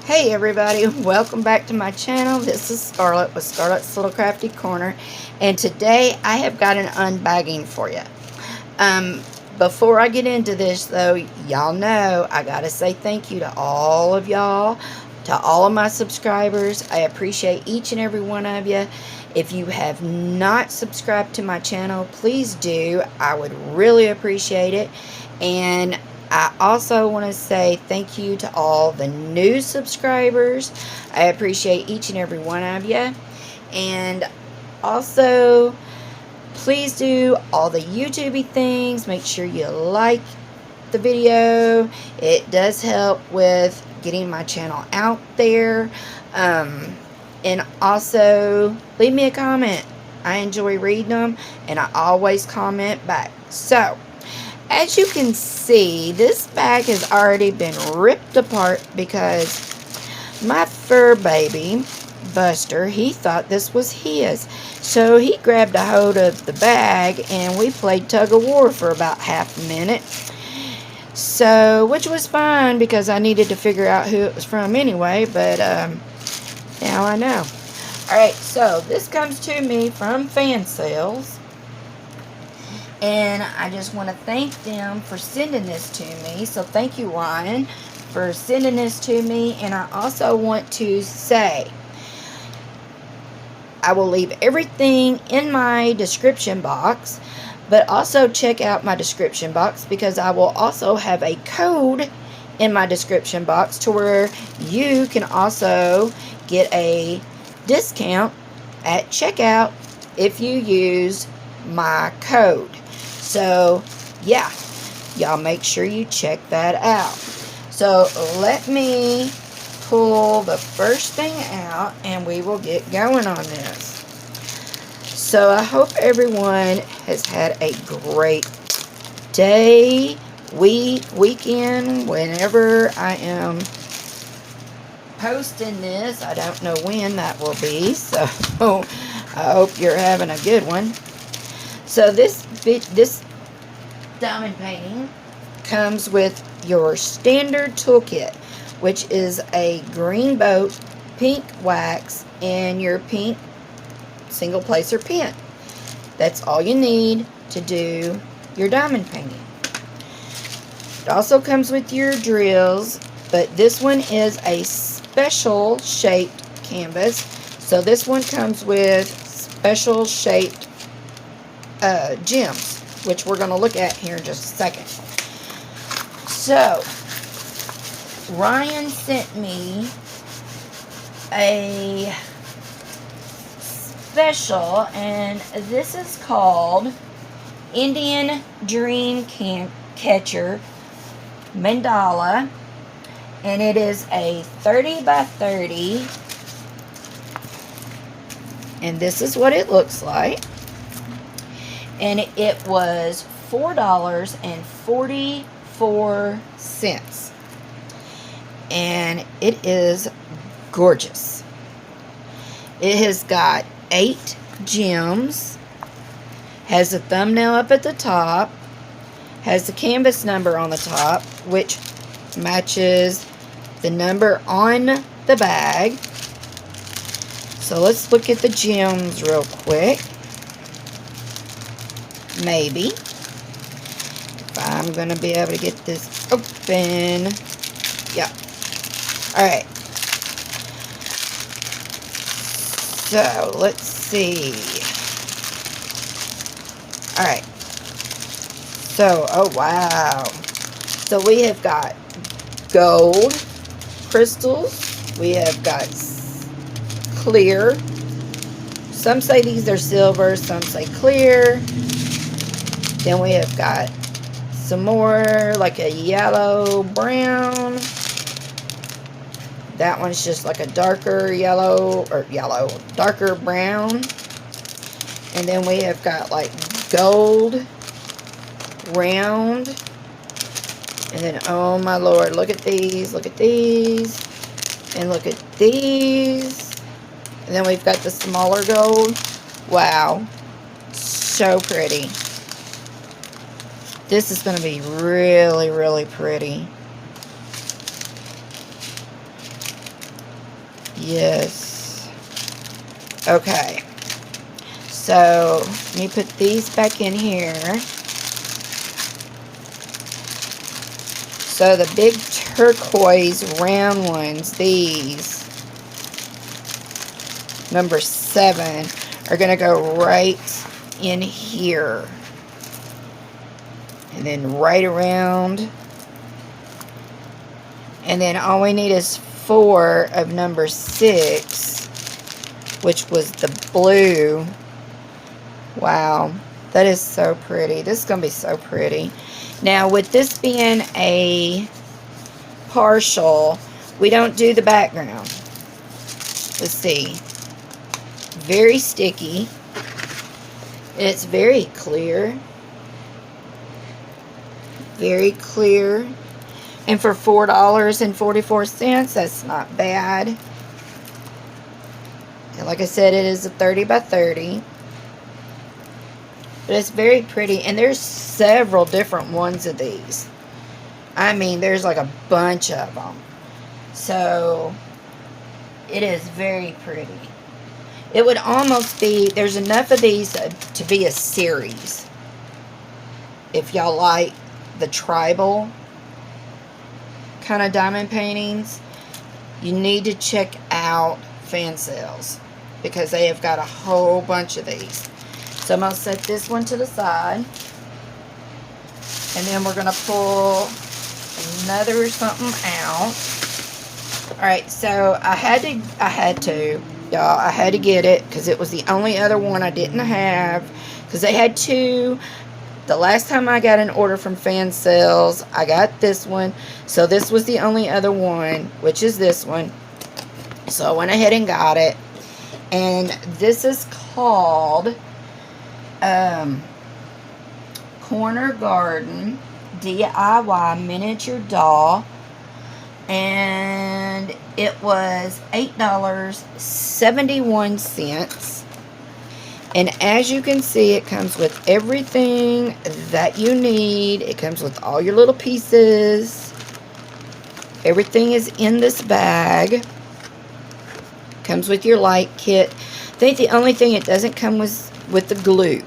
Hey everybody, welcome back to my channel. This is Scarlet with Scarlet's Little Crafty Corner, and today I have got an unbagging for you. Before I get into this though, y'all know I gotta say thank you to all of y'all, to all of my subscribers. I appreciate each and every one of you. If you have not subscribed to my channel, please do. I would really appreciate it. And I also want to say thank you to all the new subscribers. I appreciate each and every one of you. And also, please do all the YouTube things. Make sure you like the video. It does help with getting my channel out there. And also, leave me a comment. I enjoy reading them, and I always comment back. So, as you can see, this bag has already been ripped apart because my fur baby, Buster, he thought this was his. So he grabbed a hold of the bag and we played tug of war for about half a minute. So, which was fine because I needed to figure out who it was from anyway, but now I know. Alright, so this comes to me from Fansells. And I just want to thank them for sending this to me. So thank you, Ryan, for sending this to me. And I also want to say, I will leave everything in my description box. But also check out my description box, because I will also have a code in my description box to where you can also get a discount at checkout if you use my code. So, yeah, y'all make sure you check that out. So, let me pull the first thing out and we will get going on this. So, I hope everyone has had a great day, weekend, whenever I am posting this. I don't know when that will be, so I hope you're having a good one. So this diamond painting comes with your standard toolkit, which is a green boat, pink wax, and your pink single placer pen. That's all you need to do your diamond painting. It also comes with your drills, but this one is a special shaped canvas. So this one comes with special shaped gems, which we're going to look at here in just a second. So, Ryan sent me a special, and this is called Indian Dreamcatcher Mandala, and it is a 30 by 30, and this is what it looks like. And it was $4.44. And it is gorgeous. It has got 8 gems. Has a thumbnail up at the top. Has the canvas number on the top, which matches the number on the bag. So let's look at the gems real quick. Maybe. If I'm going to be able to get this open. Yeah. Alright. So, let's see. Alright. So, oh wow. So, we have got gold crystals. We have got clear. Some say these are silver. Some say clear. Then we have got some more like a yellow brown. That one's just like a darker yellow, or darker brown. And then we have got like gold, round. And then, oh my lord, look at these, and look at these. And then we've got the smaller gold. Wow, so pretty. This is going to be really, really pretty. Yes. Okay. So, let me put these back in here. So, the big turquoise round ones, these, number 7, are going to go right in here. And then right around. And then all we need is 4 of number 6, which was the blue. Wow, that is so pretty. This is going to be so pretty. Now, with this being a partial, we don't do the background. Let's see. Very sticky. It's very clear. Very clear. And for $4.44, that's not bad. And like I said, it is a 30 by 30. But it's very pretty. And there's several different ones of these. I mean, there's like a bunch of them. So, it is very pretty. It would almost be, there's enough of these to be a series. If y'all like the tribal kind of diamond paintings, you need to check out Fansells, because they have got a whole bunch of these. So I'm going to set this one to the side, and then we're going to pull another something out. Alright, so I had to get it, because it was the only other one I didn't have, because they had 2. The last time I got an order from Fansells, I got this one. So this was the only other one, which is this one. So I went ahead and got it. And this is called Corner Garden DIY Miniature Doll. And it was $8.71. And as you can see, it comes with everything that you need. It comes with all your little pieces. Everything is in this bag. Comes with your light kit. I think the only thing it doesn't come with the glue.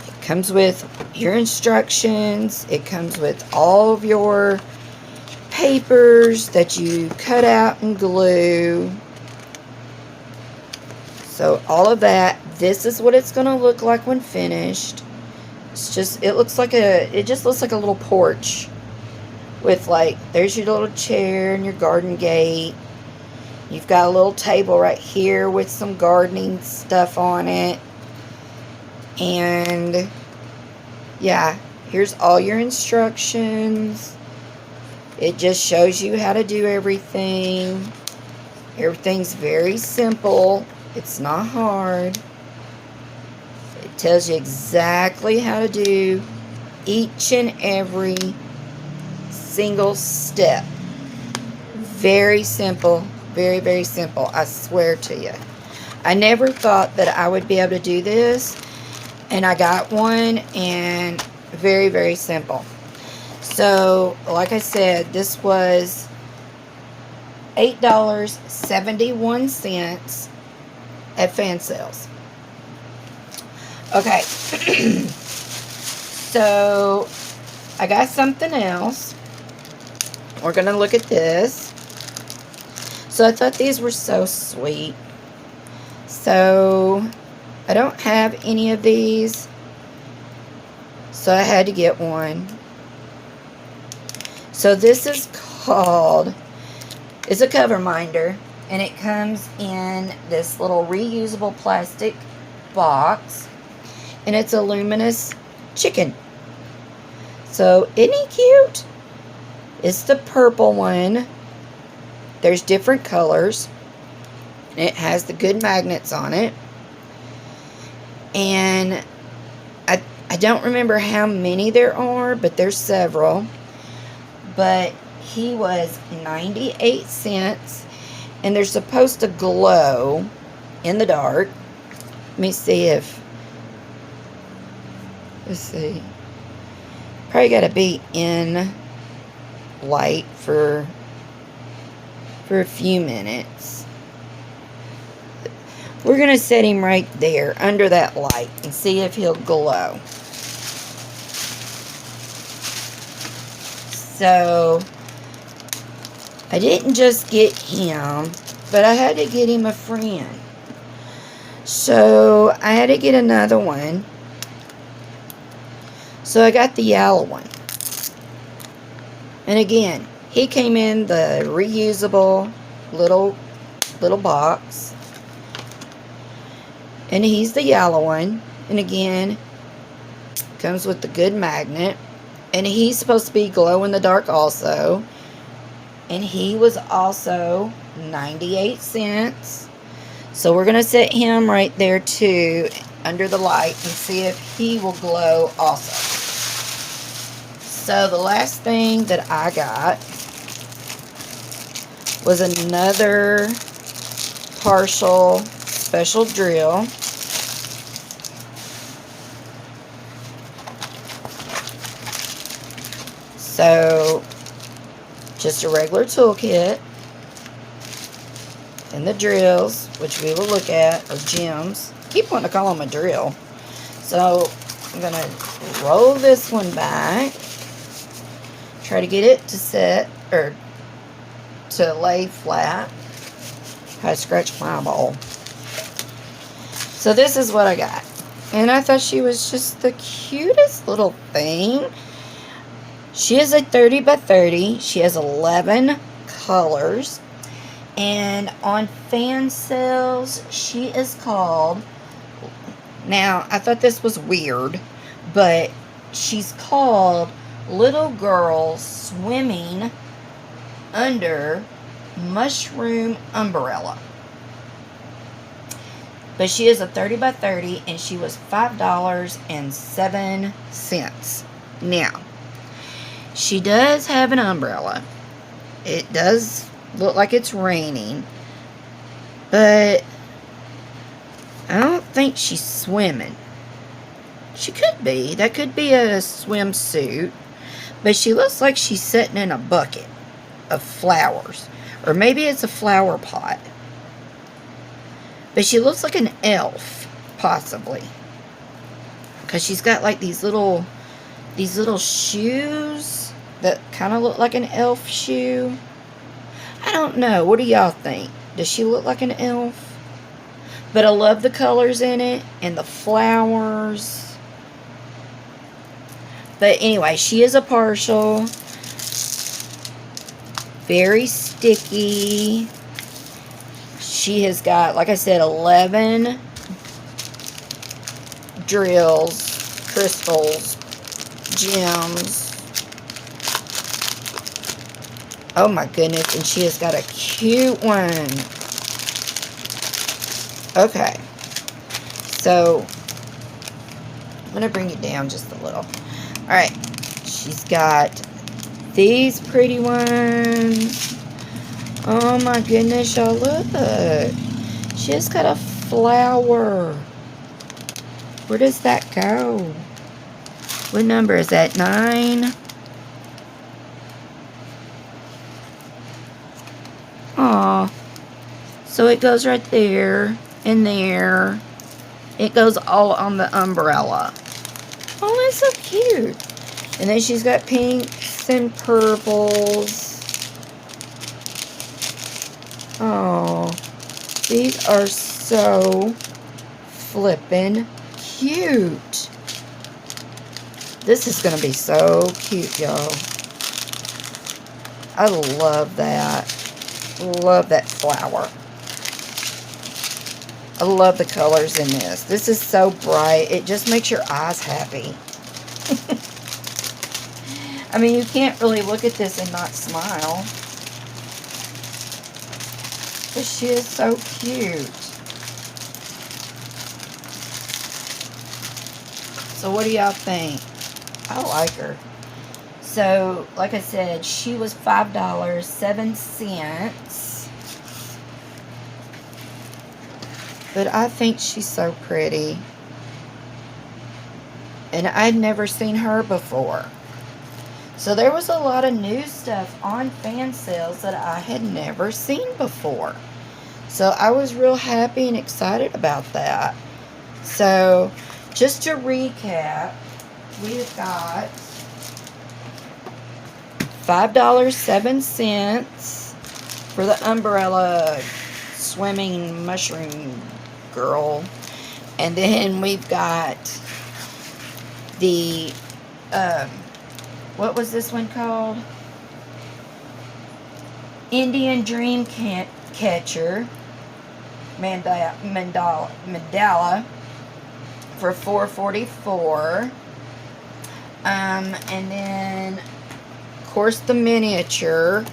It comes with your instructions. It comes with all of your papers that you cut out and glue. So all of that, this is what it's going to look like when finished. It's just, it just looks like a little porch with, like, there's your little chair and your garden gate. You've got a little table right here with some gardening stuff on it. And yeah, here's all your instructions. It just shows you how to do everything. Everything's very simple. It's not hard. It tells you exactly how to do each and every single step. Very simple. Very, very simple. I swear to you. I never thought that I would be able to do this. And I got one, and very, very simple. So, like I said, this was $8.71 at Fansells. Okay. So, I got something else. We're going to look at this. So, I thought these were so sweet. So, I don't have any of these. So, I had to get one. So, this is called, it's a cover minder. And it comes in this little reusable plastic box. And it's a luminous chicken. So, isn't he cute? It's the purple one. There's different colors. It has the good magnets on it. And I don't remember how many there are, but there's several. But he was 98 cents. And they're supposed to glow in the dark. Let me see if... Let's see. Probably got to be in light for for a few minutes. We're going to set him right there under that light and see if he'll glow. So, I didn't just get him, but I had to get him a friend. So, I had to get another one. So, I got the yellow one. And again, he came in the reusable little box. And he's the yellow one. And again, comes with the good magnet. And he's supposed to be glow in the dark also. And he was also 98 cents. So we're going to set him right there too, under the light, and see if he will glow also. So the last thing that I got was another partial special drill. So, just a regular toolkit, and the drills, which we will look at, are gems. I keep wanting to call them a drill. So, I'm going to roll this one back, try to get it to set, or to lay flat. I scratched my eyeball. So, this is what I got. And I thought she was just the cutest little thing. She is a 30 by 30. She has 11 colors. And on Fansells, she is called... Now, I thought this was weird, but she's called Little Girl Swimming Under Mushroom Umbrella. But she is a 30 by 30, and she was $5.07. Now, she does have an umbrella. It does look like it's raining. But I don't think she's swimming. She could be. That could be a swimsuit. But she looks like she's sitting in a bucket of flowers. Or maybe it's a flower pot. But she looks like an elf, possibly. Because she's got like these little shoes that kind of look like an elf shoe. I don't know. What do y'all think? Does she look like an elf? But I love the colors in it and the flowers. But anyway, she is a partial. Very sticky. She has got, like I said, 11 drills, crystals, gems. Oh my goodness, and she has got a cute one. Okay. So, I'm going to bring it down just a little. Alright. She's got these pretty ones. Oh my goodness, y'all, look. She has got a flower. Where does that go? What number is that? 9? Aw. So it goes right there and there. It goes all on the umbrella. Oh, that's so cute. And then she's got pinks and purples. Oh, these are so flippin' cute. This is going to be so cute, y'all. I love that. Love that flower. I love the colors in this. This is so bright. It just makes your eyes happy. I mean, you can't really look at this and not smile. But she is so cute. So what do y'all think? I like her. So, like I said, she was $5.07. But I think she's so pretty. And I'd never seen her before. So there was a lot of new stuff on Fansells that I had never seen before. So I was real happy and excited about that. So just to recap, we've got $5.07 for the umbrella swimming mushroom girl. And then we've got the, what was this one called? Indian Dreamcatcher mandala for $4.44. And then, of course, the miniature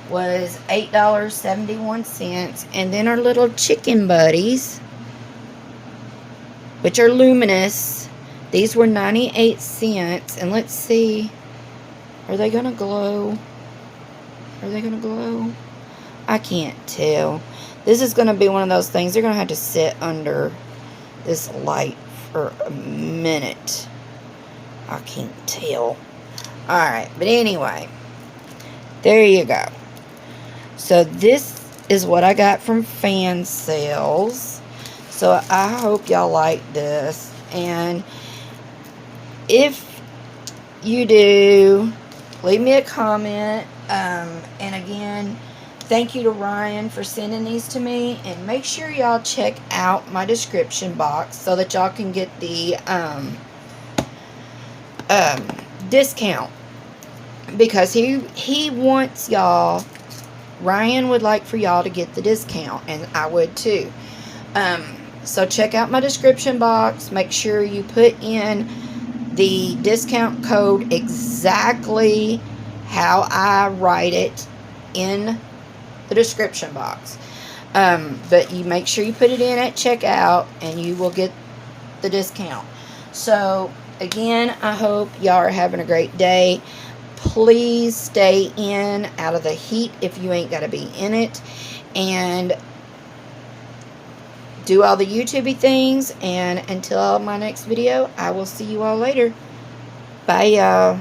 was $8.71. And then our little chicken buddies, which are luminous, these were 98 cents. And let's see, are they gonna glow? Are they gonna glow? I can't tell. This is gonna be one of those things, they're gonna have to sit under this light for a minute. I can't tell. Alright, but anyway, there you go. So this is what I got from Fansells. So I hope y'all like this. And if you do, leave me a comment. And again, thank you to Ryan for sending these to me. And make sure y'all check out my description box so that y'all can get the discount. Because he wants y'all, Ryan would like for y'all to get the discount. And I would too. So check out my description box. Make sure you put in the discount code exactly how I write it in the description box. But you make sure you put it in at checkout and you will get the discount. So again, I hope y'all are having a great day. Please stay in out of the heat if you ain't got to be in it. And do all the YouTubey things, and until my next video, I will see you all later. Bye, y'all.